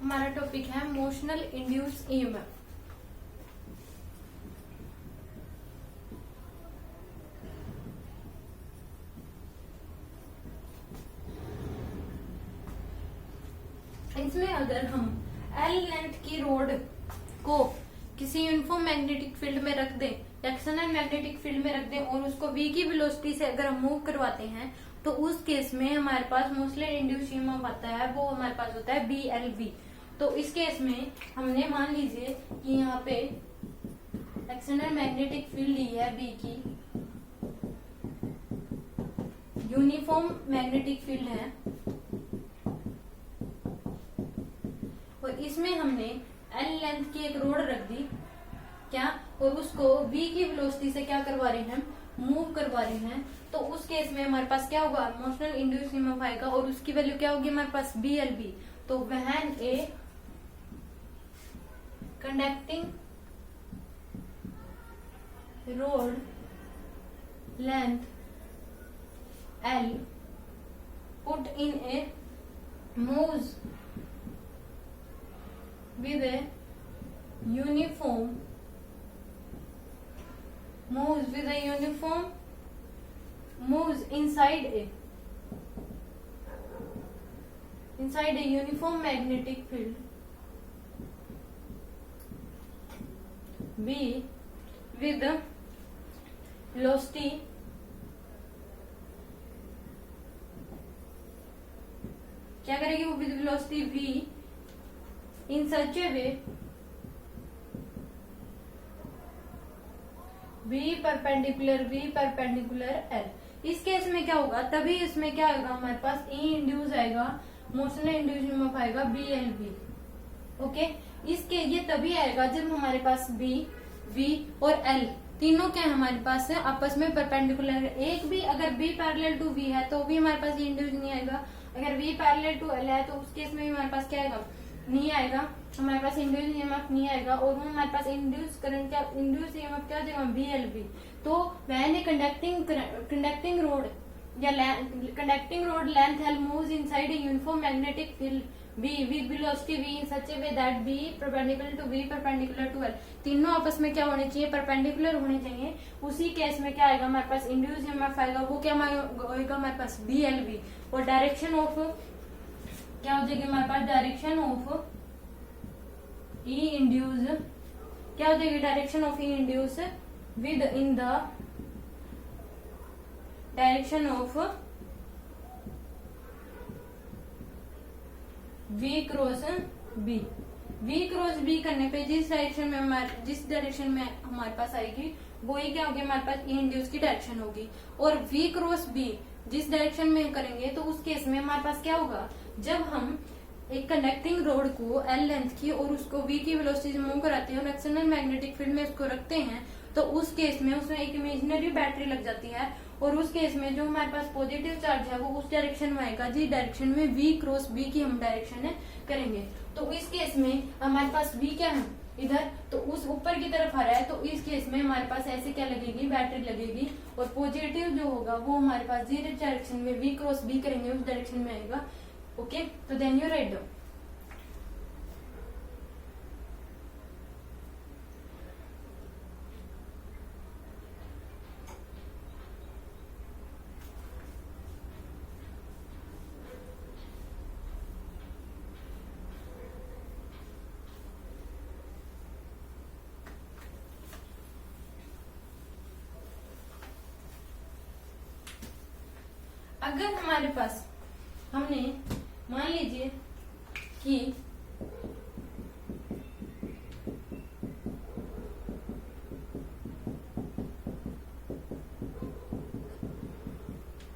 हमारा टॉपिक है motional induce EMF. इसमें अगर हम एल लेंथ की रोड को किसी यूनिफॉर्म मैग्नेटिक फील्ड में रख दें, एक्सटर्नल मैग्नेटिक फील्ड में रख दें और उसको v की वेलोसिटी से अगर हम मूव करवाते हैं तो उस केस में हमारे पास मोशनल इंड्यूस ईएमएफ आता है, वो हमारे पास होता है BLV। तो इस केस में हमने मान लीजिए कि यहाँ पे एक्सटर्नल मैग्नेटिक फील्ड ली है B की, यूनिफॉर्म मैग्नेटिक फील्ड है और इसमें हमने L लेंथ की एक रोड रख दी क्या, और उसको v की वेलोसिटी से क्या करवा रहे हैं, मूव करवा रहे हैं। तो उस केस में हमारे पास क्या होगा, मोशनल इंड्यूस ईएमएफ आएगा और उसकी वैल्यू क्या होगी हमारे पास BLV। तो when a conducting road length L put in a moves with a uniform moves inside a uniform magnetic field B with the velocity क्या करेगी वो, with velocity v in such A way v perpendicular L। इस case में क्या होगा, तभी इसमें क्या आएगा हमारे पास E इंड्यूस आएगा, मोशनल इंड्यूस ईएमएफ आएगा BLV। ओके, इसके ये तभी आएगा जब हमारे पास V और L तीनों क्या हमारे पास है, आपस में परपेंडिकुलर है। एक भी अगर B पैरेलल टू V है तो भी हमारे पास ये इंड्यूस नहीं आएगा, अगर V पैरेलल टू L है तो उस केस में भी हमारे पास क्या आएगा, नहीं आएगा, हमारे पास इंड्यूस ईएमएफ नहीं आएगा और हमारे पास इंड्यूस करंट क्या, इंड्यूस ईएमएफ क्या देगा BLV। तो व्हेन ए कंडक्टिंग रोड या conducting road length L moves inside a uniform magnetic field B with velocity V in such a way that B perpendicular to V perpendicular to L, तीनों आपस में क्या होने चाहिए, perpendicular होने चाहिए। उसी केस में क्या आएगा हमारे पास, इंड्यूस ईएमएफ आएगा, वो क्या होगा हमारे पास BLV। और डायरेक्शन ऑफ क्या हो जाएगी हमारे पास, डायरेक्शन ऑफ E इंड्यूस क्या हो जाएगी, direction of E induce with in the direction of V cross B करने पे जिस डायरेक्शन में हमारे पास आएगी वो ही क्या होगी हमारे पास E इंड्यूस की डायरेक्शन होगी। और V क्रॉस B जिस डायरेक्शन में करेंगे तो उस केस में हमारे पास क्या होगा, जब हम एक कंडक्टिंग रोड को L लेंथ की और उसको V की वेलोसिटी से मूव कराते हैं और एक्सटर्नल मैग्नेटिक फील्ड में उसको रखते हैं तो उस केस में उसमें एक इमेजिनरी बैटरी लग जाती है और उस केस में जो हमारे पास पॉजिटिव चार्ज है वो उस डायरेक्शन में आएगा जिस डायरेक्शन में V क्रॉस B की हम डायरेक्शन करेंगे। तो इस केस में हमारे पास V क्या है इधर, तो उस ऊपर की तरफ आ रहा है, तो इस केस में हमारे पास ऐसे क्या लगेगी, बैटरी लगेगी और पॉजिटिव जो होगा वो हमारे पास जीरो डायरेक्शन में V क्रॉस B करेंगे उस डायरेक्शन में आएगा। ओके, तो देन यू राइट डाउन। अगर हमारे पास हमने मान लीजिए कि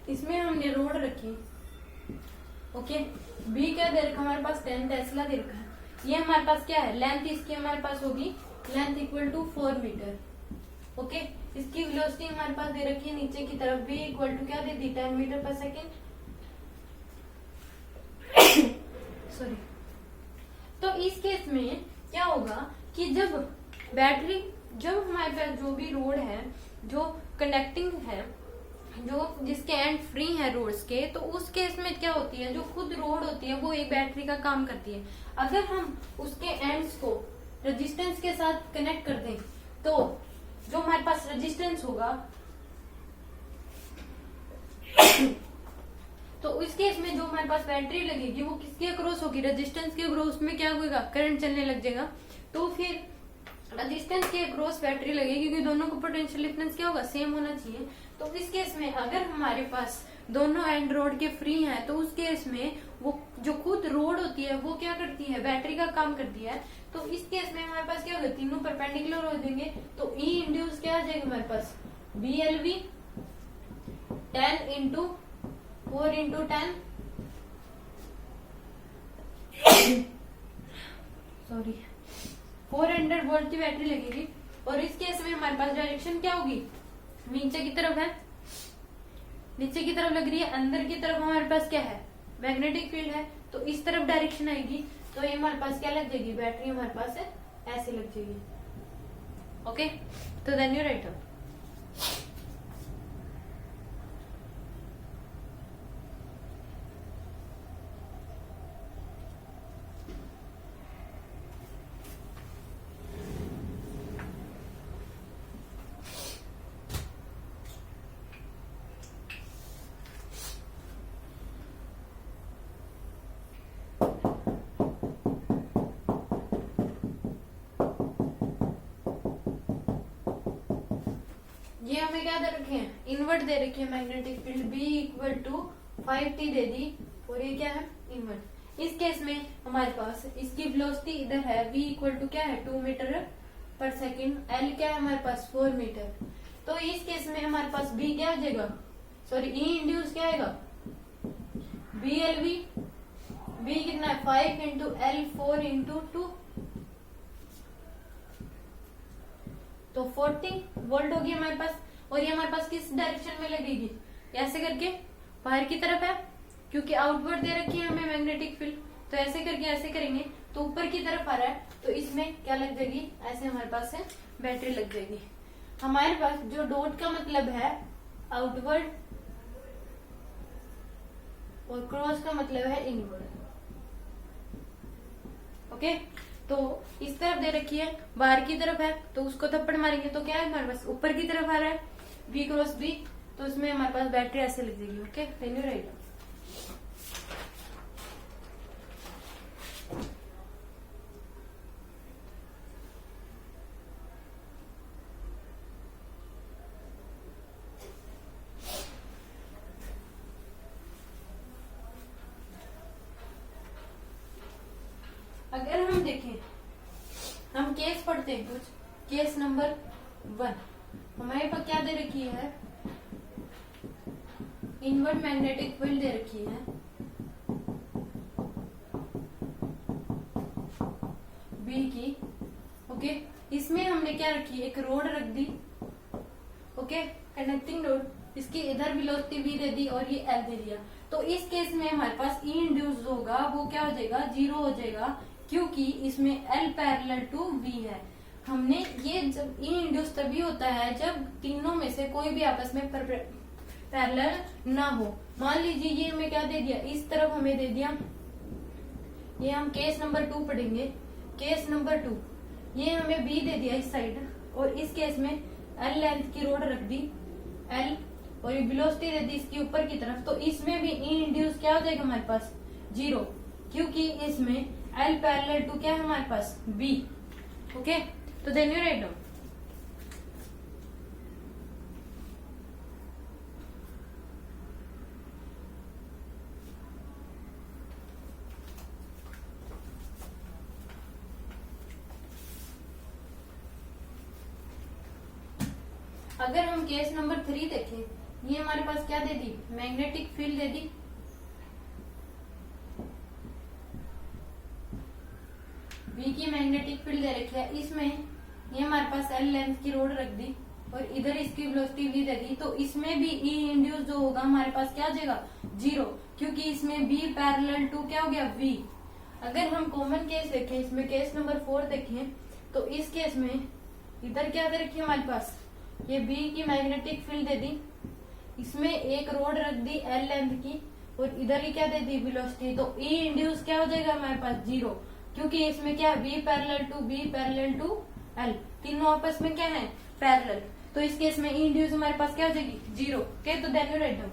इसमें हमने रोड रखी, ओके, B क्या दे रखा हमारे पास 10 टेस्ला दे रखा है, ये हमारे पास क्या है, लेंथ इसकी हमारे पास होगी length equal to 4 metre. Okay, इसकी वेलोसिटी हमारे पास दे रखी है नीचे की तरफ V इक्वल टू क्या दे दी, 10 मीटर पर सेकेंड। सॉरी, तो इस केस में क्या होगा कि जब हमारे पास जो भी रोड है जो कंडक्टिंग है जो जिसके एंड फ्री है रोड्स के, तो उस केस में क्या होती है, जो खुद रोड होती है वो एक बैटरी का काम करती है। अगर हम उसके एंड्स को रेजिस्टेंस के साथ कनेक्ट कर दें तो जो हमारे पास रेजिस्टेंस होगा तो इस केस में जो हमारे पास बैटरी लगेगी वो किसके अक्रॉस होगी, रेजिस्टेंस के अक्रॉस में क्या होगा, करंट चलने लग जाएगा। तो फिर रेजिस्टेंस के अक्रॉस बैटरी लगेगी क्योंकि दोनों को पोटेंशियल डिफरेंस क्या होगा, सेम होना चाहिए। तो इस केस में अगर हमारे पास दोनों एंड रोड के फ्री हैं तो उस केस में वो जो खुद रोड होती है वो क्या करती है, बैटरी का काम करती है। तो इस केस में हमारे पास क्या होगा, तीनों परपेंडिकुलर हो जाएंगे। तो ई इंड्यूस क्या आ जाएगा हमारे पास, BLV 10 into 4 into 10 sorry 400 volt की बैटरी लगेगी। और इस केस में हमारे पास डायरेक्शन क्या होगी, नीचे की तरफ है, नीचे की तरफ लग रही है, अंदर की तरफ हमारे पास क्या है, मैग्नेटिक फील्ड है। तो इस तरफ डायरेक्शन आएगी तो ये हमारे पास क्या लग जाएगी, बैटरी हमारे पास है ऐसे लग जाएगी। ओके, तो देन यू राइट। ये हमें क्या दे रखे हैं, इनवर्ट दे रखी है magnetic field B equal to 5T दे दी, और ये क्या है, इनवर्ट। इस केस में हमारे पास इसकी वेलोसिटी इधर है, V इक्वल टू क्या है, 2 मीटर पर सेकेंड, L क्या है हमारे पास 4 मीटर। तो इस केस में हमारे पास B क्या आ जाएगा, सॉरी E इंड्यूस क्या आएगा, BLV, B कितना है 5 इंटू L 4 इंटू 2, तो 40 वोल्ट होगी हमारे पास। और ये हमारे पास किस डायरेक्शन में लगेगी, ऐसे करके बाहर की तरफ है क्योंकि आउटवर्ड दे रखी है हमें मैग्नेटिक फील्ड, तो ऐसे करके ऐसे करेंगे तो ऊपर की तरफ आ रहा है, तो इसमें क्या लग जाएगी, ऐसे हमारे पास है बैटरी लग जाएगी। हमारे पास जो डॉट का मतलब है आउटवर्ड और क्रॉस का मतलब है इनवर्ड। ओके, तो इस तरफ दे रखी है, बाहर की तरफ है, तो उसको थप्पड़ मारेंगे तो क्या है हमारे पास, ऊपर की तरफ आ रहा है B क्रॉस B, तो इसमें हमारे पास बैटरी ऐसे लग जाएगी। Okay, then you write. अगर हम देखें, हम केस पढ़ते हैं कुछ, केस नंबर 1 हमारे पास क्या दे रखी है, इनवर्ट मैग्नेटिक फील्ड दे रखी है B की। ओके, इसमें हमने क्या रखी, एक रोड रख दी, ओके, कनेक्टिंग रोड, इसकी इधर वेलोसिटी V दे दी और ये L दे दिया। तो इस केस में हमारे पास E इंड्यूस होगा वो क्या हो जाएगा, 0 हो जाएगा, क्योंकि इसमें L पैरेलल टू V है। हमने ये जब E इंड्यूस तभी होता है जब तीनों में से कोई भी आपस में पैरेलल ना हो। मान लीजिए ये हमें क्या दे दिया, इस तरफ हमें दे दिया, ये हम केस नंबर 2 पढ़ेंगे, केस नंबर 2 ये हमें B दे दिया इस साइड, और इस केस में L लेंथ की रोड रख दी L, और ये वेलोसिटी दे दी इसकी ऊपर की तरफ, तो इसमें भी E इंड्यूस क्या हो जाएगा हमारे पास, 0, क्योंकि इसमें L पैरेलल टू क्या है हमारे पास, B। ओके, तो देन यू राइट डाउन। अगर हम केस नंबर 3 देखें, ये हमारे पास क्या दे दी, मैग्नेटिक फील्ड दे दी, B की मैग्नेटिक फील्ड दे रखी है, इसमें ये हमारे पास L लेंथ की रोड रख दी और इधर इसकी वेलोसिटी V दे दी, तो इसमें भी E इंड्यूस जो होगा हमारे पास क्या आ जाएगा, 0, क्योंकि इसमें B पैरेलल टू क्या हो गया, V। अगर हम कॉमन केस देखें, इसमें केस नंबर 4 देखें, तो इस केस में इधर क्या दे रखी है हमारे पास, ये B की मैग्नेटिक फील्ड दे दी, इसमें एक रोड रख दी एल लेंथ की और इधर ही क्या दे दी वेलोसिटी, तो ई इंड्यूस क्या हो जाएगा हमारे पास 0, क्योंकि इसमें क्या है बी पैरेलल टू एल, तीनों आपस में क्या है पैरेलल। तो इस केस में ई इंड्यूस हमारे पास क्या हो जाएगी 0। ओके, तो देन यू राइट डाउन।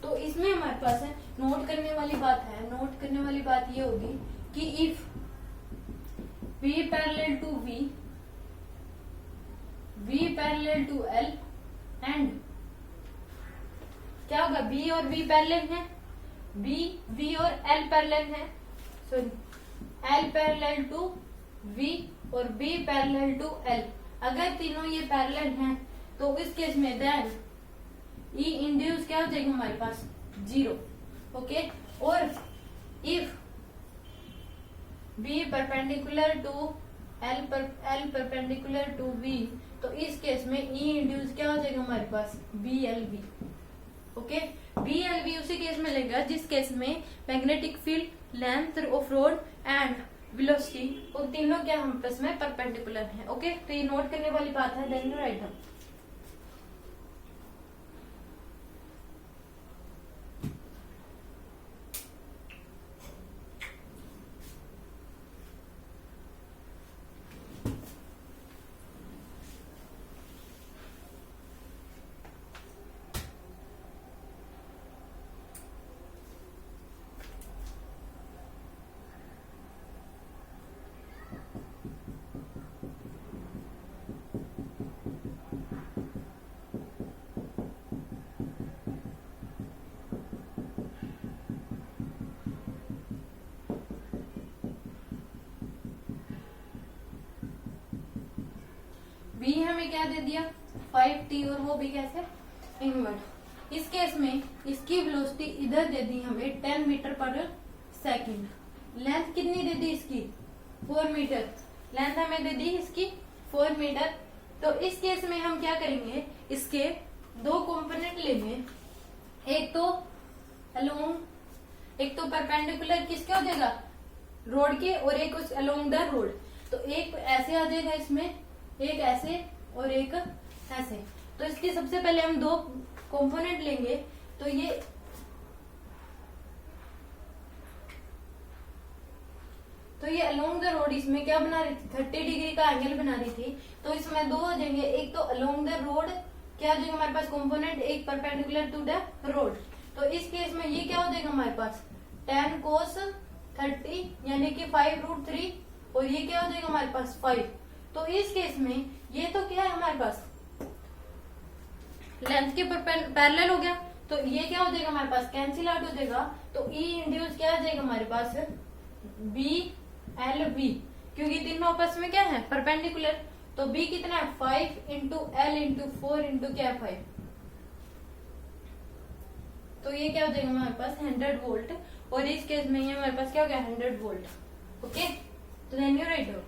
तो इसमें हमारे पास है नोट करने वाली बात है, नोट करने वाली बात ये होगी कि if V parallel to V parallel to L and क्या होगा B और V पैरेलल है, V और L पैरेलल है, sorry L parallel to V और B पैरेलल टू L, अगर तीनों ये पैरेलल हैं तो इस केस में देन ई इंड्यूस क्या हो जाएगा हमारे पास 0। ओके, और if B perpendicular to L perpendicular to B, तो इस केस में ई इंड्यूस क्या हो जाएगा हमारे पास B L B. Okay, B L B उसी केस में लेगा जिस केस में magnetic field, length of rod and velocity वो तीनों क्या हम आपस में परपेंडिकुलर है। ओके, तो ये नोट करने वाली बात है, then you write down. B हमें क्या दे दिया 5t और वो भी कैसे इनवर्ट। इस केस में इसकी वेलोसिटी इधर दे दी हमें 10 मीटर पर सेकंड, लेंथ कितनी दे दी इसकी 4 मीटर, लेंथ हमें दे दी इसकी 4 मीटर। तो इस केस में हम क्या करेंगे, इसके दो कंपोनेंट लेंगे, एक तो अलोंग, एक तो परपेंडिकुलर किसके हो जाएगा रोड के और एक उस अलोंग द रोड। तो एक ऐसे आ जाएगा इसमें, एक ऐसे और एक ऐसे। तो इसकी सबसे पहले हम दो कंपोनेंट लेंगे, तो ये अलोंग द रोड इसमें क्या बना रही थी 30 डिग्री का एंगल बना रही थी। तो इसमें दो हो जाएंगे, एक तो अलोंग द रोड क्या हो जाएगा हमारे पास कंपोनेंट, एक परपेंडिकुलर टू द रोड। तो इस केस में ये क्या हो जाएगा हमारे पास 10 cos 30 यानी कि 5√3 और ये क्या हो जाएगा हमारे पास 5। तो इस केस में ये तो क्या है हमारे पास लेंथ के पैरेलल हो गया, तो ये क्या हो जाएगा हमारे पास कैंसिल आउट हो जाएगा। तो ई इंड्यूस क्या आ जाएगा हमारे पास बी एल बी, क्योंकि तीनों आपस में क्या है परपेंडिकुलर। तो बी कितना है 5 इंटू एल इंटू 4 इंटू क्या 5, तो ये क्या हो जाएगा हमारे पास 100 वोल्ट, और इस केस में ये हमारे पास क्या हो गया 100 वोल्ट। ओके, तो देन यू राइट डाउन।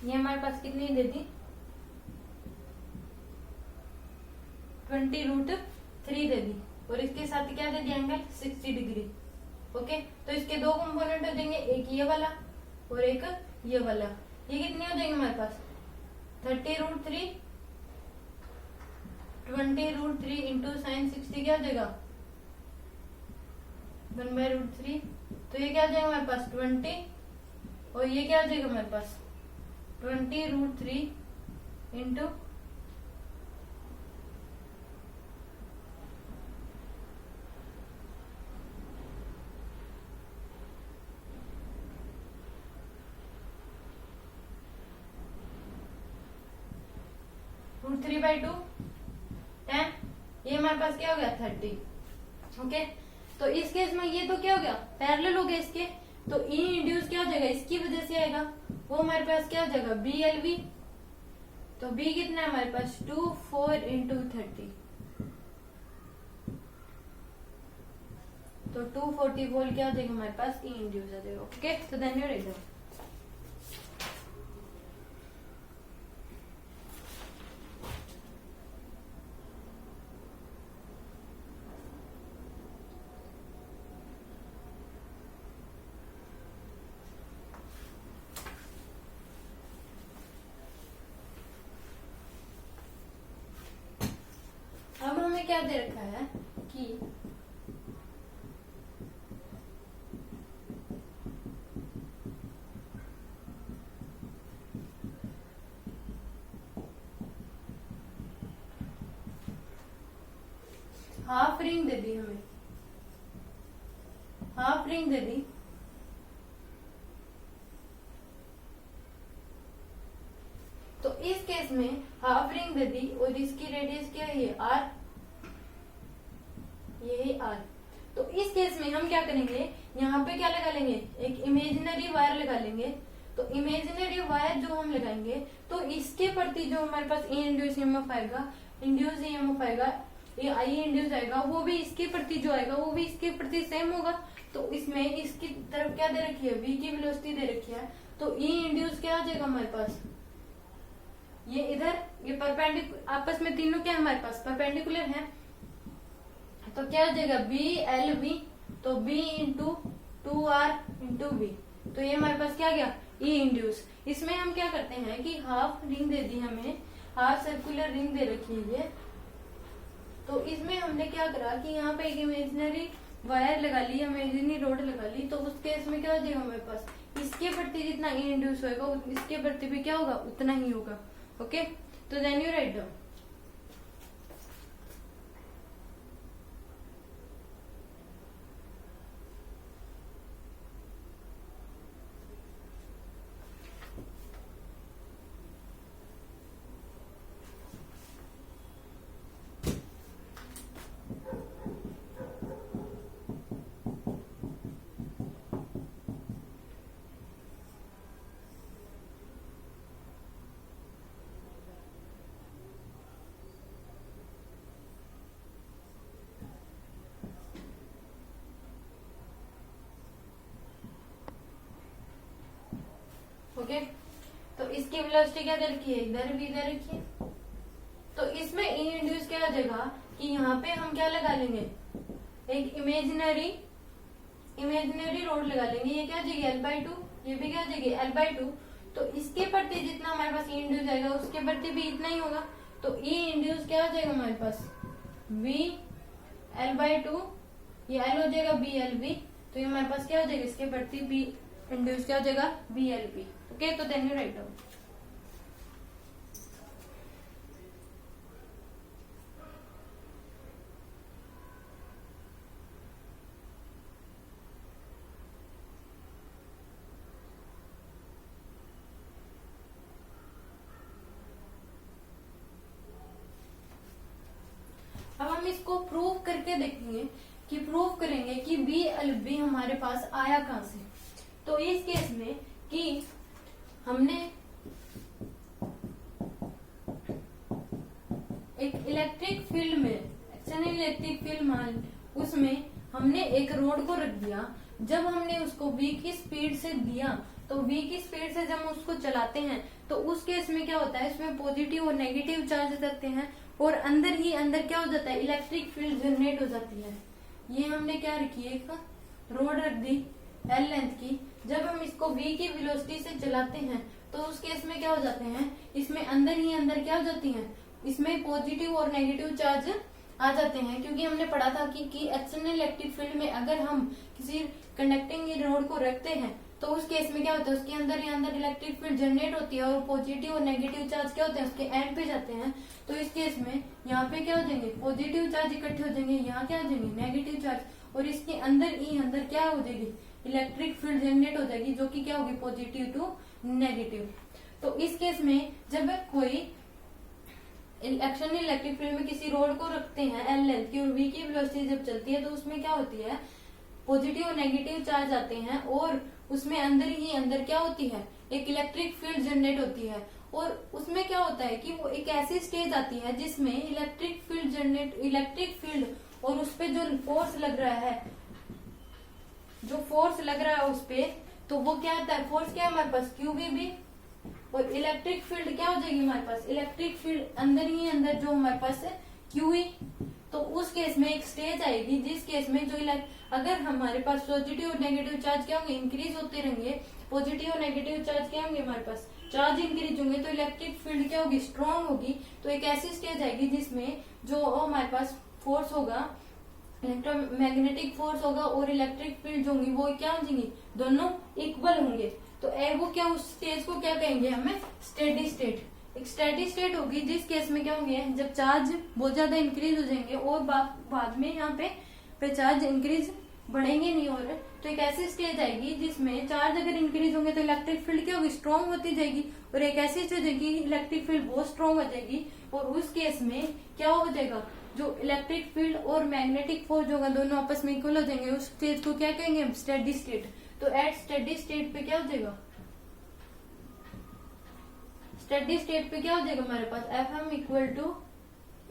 ये हमारे पास कितनी दे दी 20√3 दे दी, और इसके साथ क्या दे दिया एंगल 60 डिग्री। ओके, तो इसके दो कंपोनेंट हो जाएंगे, एक ये वाला और एक ये वाला। ये कितने हो जाएंगे हमारे पास 30√3 20√3 इंटू साइन 60 क्या हो जाएगा 1/√3। तो ये क्या हो जाएगा हमारे पास 20 और ये क्या हो जाएगा हमारे पास 20√3 इंटू रूट 3/2 10, ये हमारे पास क्या हो गया 30। ओके, तो इस केस में ये तो क्या हो गया पैरेलल हो गया इसके, तो ई इंड्यूस क्या हो जाएगा इसकी वजह से आएगा, वो हमारे पास क्या हो जाएगा BLV। तो B कितना है हमारे पास 2 4 × 30, तो 240 वोल्ट क्या हो जाएगा हमारे पास ई इंड्यूस आ जाएगा। ओके, तो देन यू राइट। अब हमें क्या दे रखा है कि हाफ रिंग दे दी, हमें हाफ रिंग दे दी, तो इस केस में हाफ रिंग दे दी और इसकी रेडियस क्या है R, ये है R। तो इस केस में हम क्या करेंगे, यहाँ पे क्या लगा लेंगे एक इमेजिनरी वायर लगा लेंगे। तो इमेजिनरी वायर जो हम लगाएंगे तो इसके प्रति जो हमारे पास ई इंड्यूस ईएमएफ आएगा, इंड्यूस ईएमएफ आएगा, ये आई इंड्यूस आएगा, वो भी इसके प्रति जो आएगा वो भी इसके प्रति सेम होगा। तो इसमें इसकी तरफ क्या दे रखी है v की वेलोसिटी दे रखी है, तो ई इंड्यूस क्या आ जाएगा हमारे पास, ये इधर ये परपेंडिकुलर आपस में तीनों क्या हमारे पास परपेंडिकुलर है, तो क्या हो जाएगा BLV, तो B × 2R × V, तो ये हमारे पास क्या गया ई इंड्यूस। इसमें हम क्या करते हैं कि हाफ रिंग दे दी हमें, हाफ सर्कुलर रिंग दे रखी है ये, तो इसमें हमने क्या करा कि यहाँ पे एक इमेजिनरी वायर लगा ली, इमेजिनरी रोड लगा ली, तो उस केस में क्या हो जाएगा हमारे पास इसके प्रति जितना ई इंड्यूस होगा इसके प्रति भी क्या होगा उतना ही होगा। ओके, तो then you write down. Okay, तो इसकी वेलोसिटी क्या दे रखी है इधर भी दे रखी है, तो इसमें ई इंड्यूस क्या आ जाएगा कि यहाँ पे हम क्या लगा लेंगे एक इमेजिनरी रोड लगा लेंगे, ये क्या आ जाएगी L/2, ये भी क्या आ जाएगी L/2, तो इसके प्रति जितना हमारे पास ई इंड्यूस आएगा उसके प्रति भी इतना ही होगा, तो ई इंड्यूस क्या आ जाएगा हमारे पास V L/2, ये L हो जाएगा BLV, तो ये हमारे पास क्या हो जाएगा इसके प्रति B इंड्यूस क्या हो जाएगा BLV। ओके, तो देन यू राइट डाउन। अब हम इसको प्रूव करके देखेंगे कि प्रूव करेंगे कि BLV हमारे पास आया कहां से। तो इस केस में कि हमने एक इलेक्ट्रिक फील्ड में एक्सटर्नल इलेक्ट्रिक फील्ड मान उसमें हमने एक रोड को रख दिया, जब हमने उसको v की स्पीड से दिया तो v की स्पीड से जब हम उसको चलाते हैं तो उस केस में क्या होता है इसमें पॉजिटिव और नेगेटिव चार्ज रहते हैं और अंदर ही अंदर क्या हो जाता है इलेक्ट्रिक फील्ड जनरेट हो जाती है। ये हमने क्या रखी है एक रोड रख दी L लेंथ की, जब हम इसको v की वेलोसिटी से चलाते हैं तो उस केस में क्या हो जाते हैं इसमें अंदर ही अंदर क्या हो जाती हैं इसमें पॉजिटिव और नेगेटिव चार्ज आ जाते हैं, क्योंकि हमने पढ़ा था कि एक्सटर्नल इलेक्ट्रिक फील्ड में अगर हम किसी कंडक्टिंग रोड को रखते हैं तो उस केस में क्या होता है उसके अंदर ही अंदर इलेक्ट्रिक फील्ड जनरेट होती है और पॉजिटिव और नेगेटिव चार्ज क्या होते हैं उसके एंड पे जाते हैं। तो इस केस में यहाँ पे क्या हो जाएंगे पॉजिटिव चार्ज इकट्ठे हो जाएंगे, यहाँ क्या हो जाएंगे नेगेटिव चार्ज, और इसके अंदर ही अंदर क्या हो जाएगी इलेक्ट्रिक फील्ड जनरेट हो जाएगी जो कि क्या होगी पॉजिटिव टू नेगेटिव। तो इस केस में जब कोई एक्सटर्नल इलेक्ट्रिक फील्ड में किसी रोड को रखते हैं एल लेंथ की और वी की वेलोसिटी जब चलती है तो उसमें क्या होती है, पॉजिटिव और नेगेटिव चार्ज आते हैं और उसमें अंदर ही अंदर क्या होती है, एक इलेक्ट्रिक फील्ड जनरेट होती है। और उसमें क्या होता है कि वो एक ऐसी स्टेज आती है जिसमें इलेक्ट्रिक फील्ड और उस पे जो फोर्स लग रहा है, उस पे, तो वो क्या आता है, फोर्स क्या है हमारे पास QVB, और इलेक्ट्रिक फील्ड क्या हो जाएगी हमारे पास, इलेक्ट्रिक फील्ड अंदर ही अंदर जो हमारे पास है QE। तो उस केस में एक स्टेज आएगी जिस केस में जो अगर हमारे पास पॉजिटिव और नेगेटिव चार्ज क्या होंगे, इंक्रीज होते रहेंगे, पॉजिटिव और नेगेटिव चार्ज क्या होंगे हमारे पास, चार्ज इंक्रीज होंगे तो इलेक्ट्रिक फील्ड क्या होगी, स्ट्रांग होगी। तो एक ऐसी स्टेज आएगी जिसमें जो हमारे पास फोर्स होगा, इलेक्ट्रोमैग्नेटिक फोर्स होगा और इलेक्ट्रिक फील्ड जो होंगी वो क्या हो जाएंगी, दोनों इक्वल होंगे। तो वो क्या, उस स्टेज को क्या कहेंगे हमें, स्टेडी स्टेट। एक स्टेडी स्टेट होगी जिस केस में क्या होंगे, जब चार्ज बहुत ज्यादा इंक्रीज हो जाएंगे और बाद में यहाँ पे चार्ज इंक्रीज बढ़ेंगे नहीं, और तो एक ऐसी स्टेज आएगी जिसमें चार्ज अगर इंक्रीज होंगे तो इलेक्ट्रिक फील्ड क्या होगी, स्ट्रांग होती जाएगी, और एक ऐसी स्टेज होगी इलेक्ट्रिक फील्ड बहुत स्ट्रांग हो जाएगी और उस केस में क्या हो जाएगा, जो इलेक्ट्रिक फील्ड और मैग्नेटिक फोर्स होगा दोनों आपस में इक्वल हो जाएंगे। उस स्टेज को क्या कहेंगे हम, स्टेडी स्टेट। तो एट स्टेडी स्टेट पे क्या हो जाएगा, स्टेडी स्टेट पे क्या हो जाएगा हमारे पास, FM equal to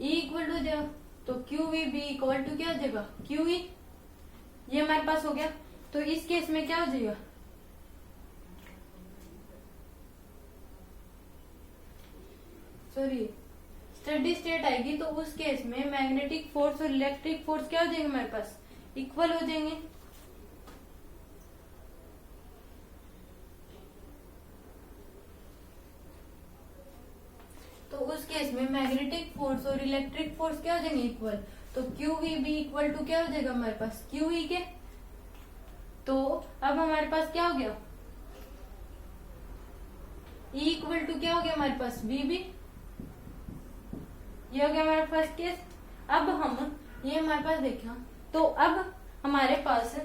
E equal to जाएगा, तो QVB इक्वल टू क्या हो जाएगा, QE। ये हमारे पास हो गया। तो इस केस में क्या हो जाएगा, सॉरी, स्टेडी स्टेट आएगी तो उस केस में मैग्नेटिक फोर्स और इलेक्ट्रिक फोर्स क्या हो जाएंगे हमारे पास, इक्वल हो जाएंगे। तो उस केस में मैग्नेटिक फोर्स और इलेक्ट्रिक फोर्स क्या हो जाएंगे, इक्वल। तो QVB इक्वल टू क्या हो जाएगा हमारे पास, QE के। तो अब हमारे पास क्या हो गया, E इक्वल टू क्या हो गया हमारे पास, VB। ये हो गया हमारे पास केस। अब हम ये हमारे पास देखा, तो अब हमारे पास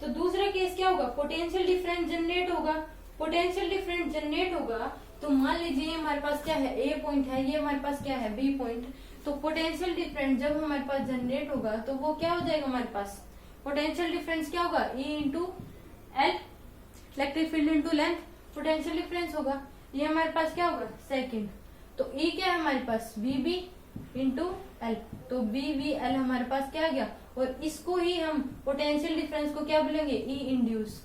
तो दूसरा केस क्या होगा, पोटेंशियल डिफरेंस जनरेट होगा। पोटेंशियल डिफरेंस जनरेट होगा तो मान लीजिए हमारे पास क्या है, A पॉइंट है, ये हमारे पास क्या है, B पॉइंट। तो पोटेंशियल डिफरेंस जब हमारे पास जनरेट होगा तो वो क्या हो जाएगा हमारे पास, पोटेंशियल डिफरेंस क्या होगा, E into L, electric field into length, potential difference होगा। ये हमारे पास क्या होगा, सेकंड। तो E क्या है हमारे पास, VB इंटू L, तो BVL हमारे पास क्या आ गया, और इसको ही हम पोटेंशियल डिफरेंस को क्या बोलेंगे, E इंड्यूस।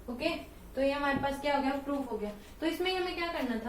ओके, तो ये हमारे पास क्या हो गया, प्रूफ हो गया। तो इसमें हमें क्या करना था,